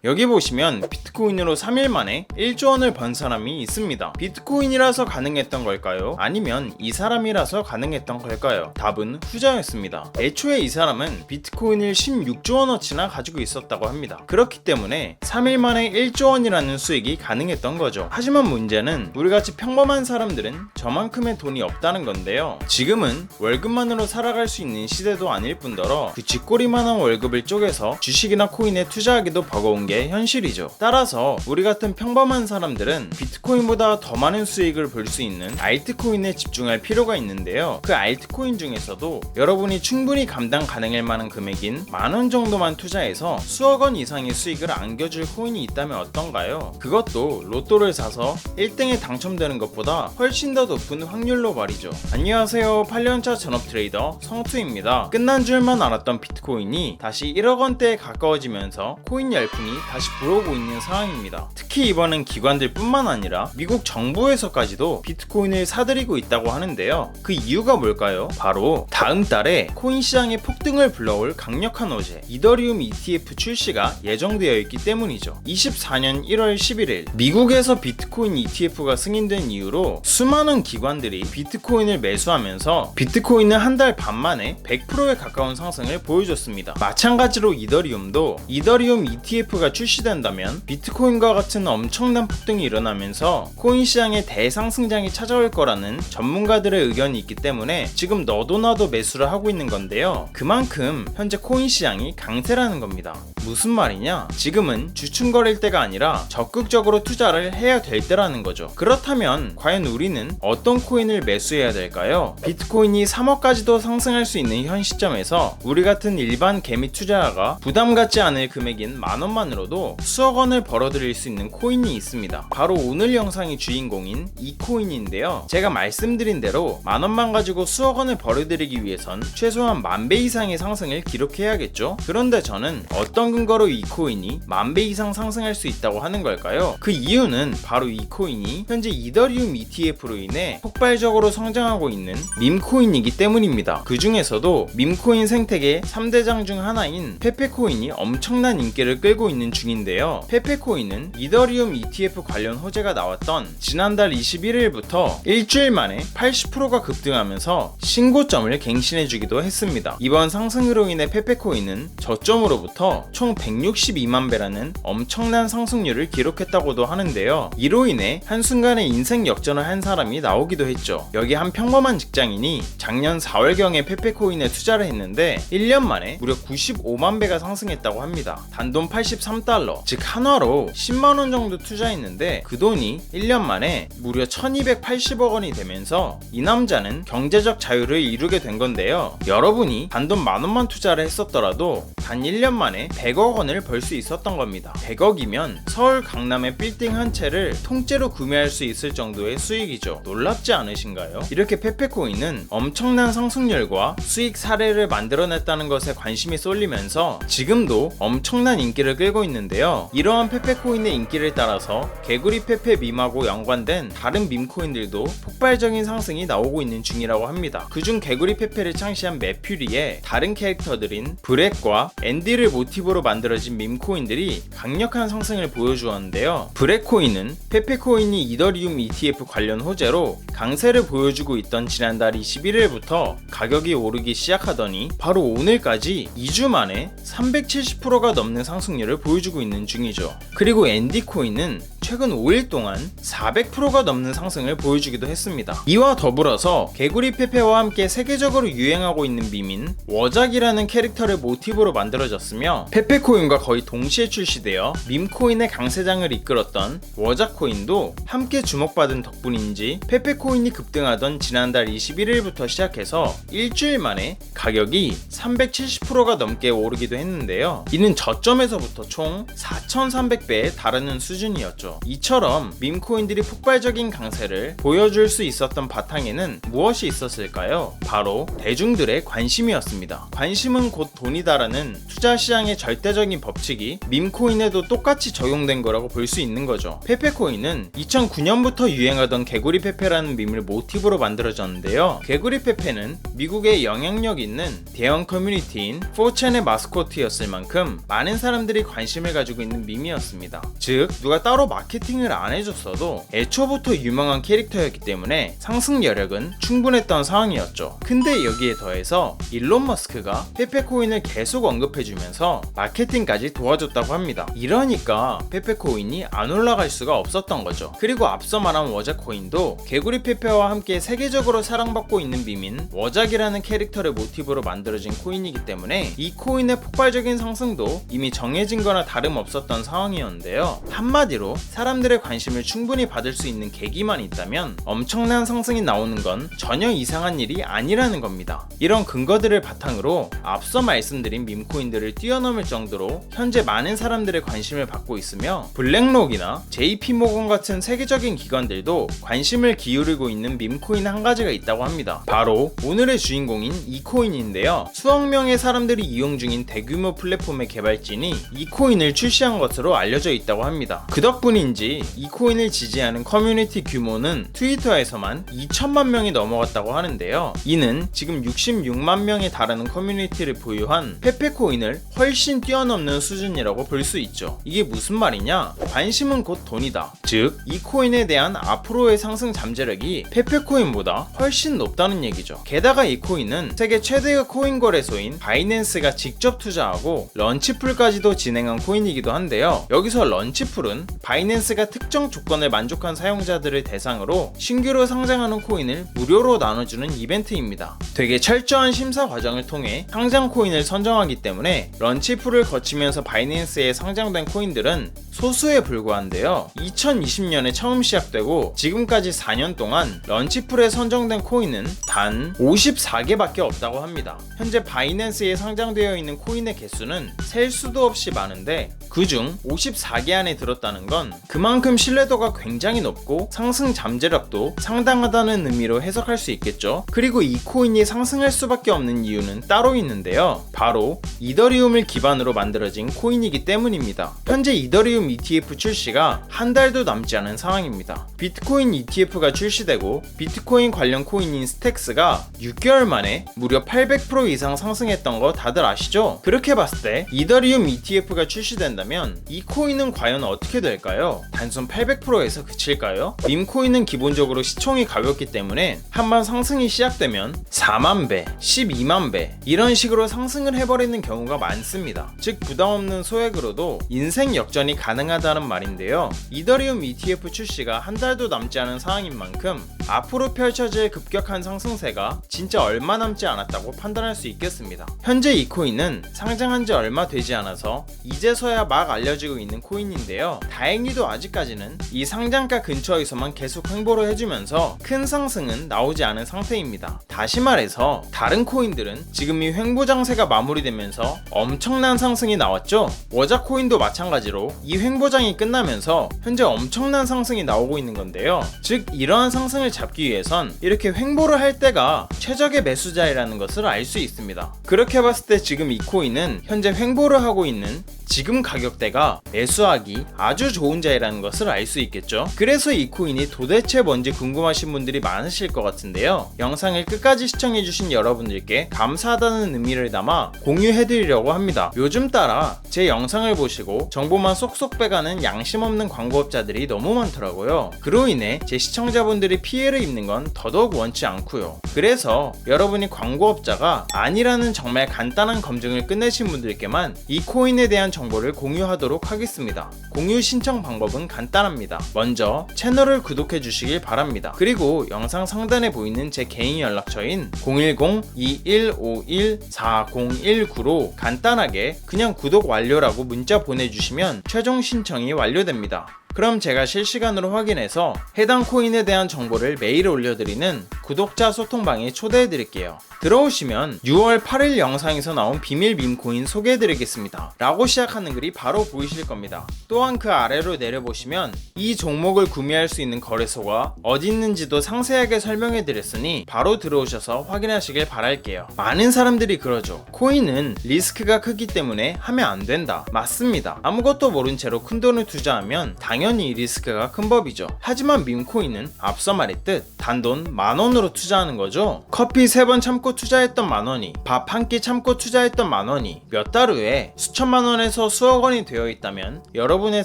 여기 보시면 비트코인으로 3일 만에 1조 원을 번 사람이 있습니다. 비트코인이라서 가능했던 걸까요? 아니면 이 사람이라서 가능했던 걸까요? 답은 후자였습니다. 애초에 이 사람은 비트코인을 16조 원어치나 가지고 있었다고 합니다. 그렇기 때문에 3일 만에 1조 원이라는 수익이 가능했던 거죠. 하지만 문제는 우리같이 평범한 사람들은 저만큼의 돈이 없다는 건데요. 지금은 월급만으로 살아갈 수 있는 시대도 아닐 뿐더러 그 쥐꼬리만한 월급을 쪼개서 주식이나 코인에 투자하기도 버거운 게 현실이죠. 따라서 우리 같은 평범한 사람들은 비트코인보다 더 많은 수익을 볼 수 있는 알트코인에 집중할 필요가 있는데요. 그 알트코인 중에서도 여러분이 충분히 감당 가능할 만한 금액인 10,000원 정도만 투자해서 수억 원 이상의 수익을 안겨줄 코인이 있다면 어떤가요? 그것도 로또를 사서 1등에 당첨되는 것보다 훨씬 더 높은 확률로 말이죠. 안녕하세요, 8년차 전업 트레이더 성투입니다. 끝난 줄만 알았던 비트코인이 다시 1억 원대에 가까워지면서 코인 열풍이 다시 불어오고 있는 상황입니다. 특히 이번엔 기관들 뿐만 아니라 미국 정부에서까지도 비트코인을 사들이고 있다고 하는데요. 그 이유가 뭘까요? 바로 다음 달에 코인 시장의 폭등을 불러올 강력한 호재 이더리움 ETF 출시가 예정되어 있기 때문이죠. 24년 1월 11일 미국에서 비트코인 ETF가 승인된 이후로 수많은 기관들이 비트코인을 매수하면서 비트코인은 한 달 반 만에 100%에 가까운 상승을 보여줬습니다. 마찬가지로 이더리움도 이더리움 ETF가 출시된다면 비트코인과 같은 엄청난 폭등이 일어나면서 코인 시장의 대상승장이 찾아올 거라는 전문가들의 의견이 있기 때문에 지금 너도나도 매수를 하고 있는 건데요. 그만큼 현재 코인 시장이 강세라는 겁니다. 무슨 말이냐? 지금은 주춤거릴 때가 아니라 적극적으로 투자를 해야 될 때라는 거죠. 그렇다면 과연 우리는 어떤 코인을 매수해야 될까요? 비트코인이 3억까지도 상승할 수 있는 현 시점에서 우리 같은 일반 개미 투자자가 부담 갖지 않을 금액인 10,000원만으로도 수억 원을 벌어들일 수 있는 코인이 있습니다. 바로 오늘 영상의 주인공인 이 코인인데요. 제가 말씀드린 대로 10,000원만 가지고 수억 원을 벌어들이기 위해선 최소한 10,000배 이상의 상승을 기록해야겠죠. 그런데 저는 어떤 근거로 이 코인이 10,000배 이상 상승할 수 있다고 하는 걸까요? 그 이유는 바로 이 코인이 현재 이더리움 ETF로 인해 폭발적으로 성장하고 있는 밈코인이기 때문입니다. 그 중에서도 밈코인 생태계 3대장 중 하나인 페페코인이 엄청난 인기를 끌고 있는 중인데요. 페페코인은 이더리움 ETF 관련 호재가 나왔던 지난달 21일부터 일주일 만에 80%가 급등하면서 신고점을 갱신해주기도 했습니다. 이번 상승으로 인해 페페코인은 저점으로부터 총 162만 배라는 엄청난 상승률을 기록했다고도 하는데요. 이로 인해 한순간에 인생 역전을 한 사람이 나오기도 했죠. 여기 한 평범한 직장인이 작년 4월경에 페페코인에 투자를 했는데 1년 만에 무려 95만 배가 상승했다고 합니다. 단돈 83달러, 즉 한화로 10만원 정도 투자했는데 그 돈이 1년 만에 무려 1280억 원이 되면서 이 남자는 경제적 자유를 이루게 된 건데요. 여러분이 단돈 10,000원만 투자를 했었더라도 단 1년 만에 100억 원을 벌 수 있었던 겁니다. 100억이면 서울 강남의 빌딩 한 채를 통째로 구매할 수 있을 정도의 수익이죠. 놀랍지 않으신가요? 이렇게 페페코인은 엄청난 상승률과 수익 사례를 만들어냈다는 것에 관심이 쏠리면서 지금도 엄청난 인기를 끌고 있는데요. 이러한 페페코인의 인기를 따라서 개구리 페페 밈하고 연관된 다른 밈코인들도 폭발적인 상승이 나오고 있는 중이라고 합니다. 그중 개구리 페페를 창시한 매퓨리의 다른 캐릭터들인 브렉과 앤디를 모티브로 만들어진 밈코인들이 강력한 상승을 보여주었는데요. 브렉코인은 페페코인이 이더리움 ETF 관련 호재로 강세를 보여주고 있던 지난달 21일부터 가격이 오르기 시작하더니 바로 오늘까지 2주 만에 370%가 넘는 상승률을 보여주고 있는 중이죠. 그리고 앤디코인은 최근 5일 동안 400%가 넘는 상승을 보여주기도 했습니다. 이와 더불어서 개구리 페페와 함께 세계적으로 유행하고 있는 밈인 워작이라는 캐릭터를 모티브로 만들어졌으며 페페코인과 거의 동시에 출시되어 밈코인의 강세장을 이끌었던 워작코인도 함께 주목받은 덕분인지 페페코인이 급등하던 지난달 21일부터 시작해서 일주일 만에 가격이 370%가 넘게 오르기도 했는데요. 이는 저점에서부터 총 4,300배에 달하는 수준이었죠. 이처럼 밈코인들이 폭발적인 강세를 보여줄 수 있었던 바탕에는 무엇이 있었을까요? 바로 대중들의 관심이었습니다. 관심은 곧 돈이다라는 투자 시장의 절대적인 법칙이 밈코인에도 똑같이 적용된 거라고 볼 수 있는 거죠. 페페코인은 2009년부터 유행하던 개구리 페페라는 밈을 모티브로 만들어졌는데요. 개구리 페페는 미국의 영향력 있는 대형 커뮤니티인 4chan의 마스코트였을 만큼 많은 사람들이 관심을 가지고 있는 밈이었습니다. 즉 누가 따로 마케팅을 안 해줬어도 애초부터 유명한 캐릭터였기 때문에 상승 여력은 충분했던 상황이었죠. 근데 여기에 더해서 일론 머스크가 페페코인을 계속 언급해주면서 마케팅까지 도와줬다고 합니다. 이러니까 페페코인이 안 올라갈 수가 없었던 거죠. 그리고 앞서 말한 워작코인도 개구리 페페와 함께 세계적으로 사랑받고 있는 밈인 워작이라는 캐릭터를 모티브로 만들어진 코인이기 때문에 이 코인의 폭발적인 상승도 이미 정해진 거나 다름없었던 상황이었는데요. 한마디로 사람들의 관심을 충분히 받을 수 있는 계기만 있다면 엄청난 상승이 나오는 건 전혀 이상한 일이 아니라는 겁니다. 이런 근거들을 바탕으로 앞서 말씀드린 밈코인들을 뛰어넘을 정도로 현재 많은 사람들의 관심을 받고 있으며 블랙록이나 JP모건 같은 세계적인 기관들도 관심을 기울이고 있는 밈코인 한 가지가 있다고 합니다. 바로 오늘의 주인공인 이 코인인데요. 수억 명의 사람들이 이용 중인 대규모 플랫폼의 개발진이 이 코인을 출시한 것으로 알려져 있다고 합니다. 그 덕분인지 이 코인을 지지하는 커뮤니티 규모는 트위터에서만 2천만 명이 넘어갔다고 하는데요. 이는 지금 66만 명에 달하는 커뮤니티를 보유한 페페코인을 훨씬 뛰어넘는 수준이라고 볼 수 있죠. 이게 무슨 말이냐? 관심은 곧 돈이다. 즉, 이 코인에 대한 앞으로의 상승 잠재력이 페페코인보다 훨씬 높다는 얘기죠. 게다가 이 코인은 세계 최대의 코인 거래소인 바이낸스가 직접 투자하고 런치풀까지도 진행한 코인이기도 한데요. 여기서 런치풀은 바이낸스가 특정 조건을 만족한 사용자들을 대상으로 신규로 상장하는 코인을 무료로 나눠주는 이벤트입니다. 되게 철저한 심사 과정을 통해 상장 코인을 선정하기 때문에 런치풀을 거치면서 바이낸스에 상장된 코인들은 소수에 불과한데요. 2020년에 처음 시작되고 지금까지 4년 동안 런치풀에 선정된 코인은 단 54개밖에 없다고 합니다. 현재 바이낸스에 상장되어 있는 코인의 개수는 셀 수도 없이 많은데 그중 54개 안에 들었다는 건 그만큼 신뢰도가 굉장히 높고 상승 잠재력도 상당하다는 의미로 해석할 수 있겠죠. 그리고 이 코인이 상승할 수밖에 없는 이유는 따로 있는데요. 바로 이더리움을 기반으로 만들어진 코인이기 때문입니다. 현재 이더리움 ETF 출시가 한 달도 남지 않은 상황입니다. 비트코인 ETF가 출시되고 비트코인 관련 코인인 스택스가 6개월 만에 무려 800% 이상 상승했던 거 다들 아시죠? 그렇게 봤을 때 이더리움 ETF가 출시된다면 이 코인은 과연 어떻게 될까요? 단순 800%에서 그칠까요? 밈코인은 기본적으로 시총이 가볍기 때문에 한번 상승이 시작되면 4만 배, 12만 배 이런 식으로 상승을 해버리는 경우가 많습니다. 즉 부담없는 소액으로도 인생 역전이 가능하다는 말인데요. 이더리움 ETF 출시가 한 달도 남지 않은 상황인 만큼 앞으로 펼쳐질 급격한 상승세가 진짜 얼마 남지 않았다고 판단할 수 있겠습니다. 현재 이 코인은 상장한 지 얼마 되지 않아서 이제서야 막 알려지고 있는 코인인데요. 다행히도 아직까지는 이 상장가 근처에서만 계속 횡보를 해주면서 큰 상승은 나오지 않은 상태입니다. 다시 말해서 다른 코인들은 지금 이 횡보 장세가 마무리되면서 엄청난 상승이 나왔죠. 워작코인도 마찬가지로 이 횡보장이 끝나면서 현재 엄청난 상승이 나오고 있는 건데요. 즉 이러한 상승을 잡기 위해선 이렇게 횡보를 할 때가 최적의 매수자이라는 것을 알 수 있습니다. 그렇게 봤을 때 지금 이 코인은 현재 횡보를 하고 있는 지금 가격대가 매수하기 아주 좋은 자리라는 것을 알 수 있겠죠. 그래서 이 코인이 도대체 뭔지 궁금하신 분들이 많으실 것 같은데요. 영상을 끝까지 시청해주신 여러분들께 감사하다는 의미를 담아 공유해드리려고 합니다. 요즘 따라 제 영상을 보시고 정보만 쏙쏙 빼가는 양심 없는 광고업자들이 너무 많더라고요. 그로 인해 제 시청자분들이 피해를 입는 건 더더욱 원치 않고요. 그래서 여러분이 광고업자가 아니라는 정말 간단한 검증을 끝내신 분들께만 이 코인에 대한 정보를 공유하도록 하겠습니다. 공유 신청 방법은 간단합니다. 먼저 채널을 구독해 주시길 바랍니다. 그리고 영상 상단에 보이는 제 개인 연락처인 010-2151-4019로 간단하게 그냥 구독 완료라고 문자 보내주시면 최종 신청이 완료됩니다. 그럼 제가 실시간으로 확인해서 해당 코인에 대한 정보를 매일 올려드리는 구독자 소통방에 초대해드릴게요. 들어오시면 6월 8일 영상에서 나온 비밀 밈코인 소개해드리겠습니다 라고 시작하는 글이 바로 보이실 겁니다. 또한 그 아래로 내려보시면 이 종목을 구매할 수 있는 거래소가 어디 있는지도 상세하게 설명해드렸으니 바로 들어오셔서 확인하시길 바랄게요. 많은 사람들이 그러죠. 코인은 리스크가 크기 때문에 하면 안 된다. 맞습니다. 아무것도 모른 채로 큰 돈을 투자하면 당연히 리스크가 큰 법이죠. 하지만 밈코인은 앞서 말했듯 단돈 10,000원으로 투자하는 거죠. 커피 3번 참고 투자했던 10,000원이 밥 한 끼 참고 투자했던 10,000원이 몇 달 후에 수천만 원에서 수억 원이 되어 있다면 여러분의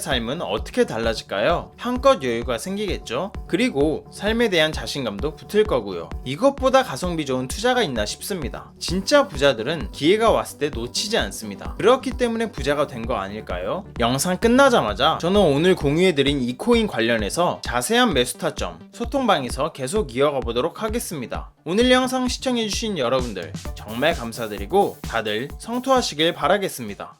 삶은 어떻게 달라질까요? 한껏 여유가 생기겠죠? 그리고 삶에 대한 자신감도 붙을 거고요. 이것보다 가성비 좋은 투자가 있나 싶습니다. 진짜 부자들은 기회가 왔을 때 놓치지 않습니다. 그렇기 때문에 부자가 된 거 아닐까요? 영상 끝나자마자 저는 오늘 공유해드린 이 코인 관련해서 자세한 매수 타점 소통방에서 계속 이어가 보도록 하겠습니다. 오늘 영상 시청해주신 여러분들 정말 감사드리고 다들 성투하시길 바라겠습니다.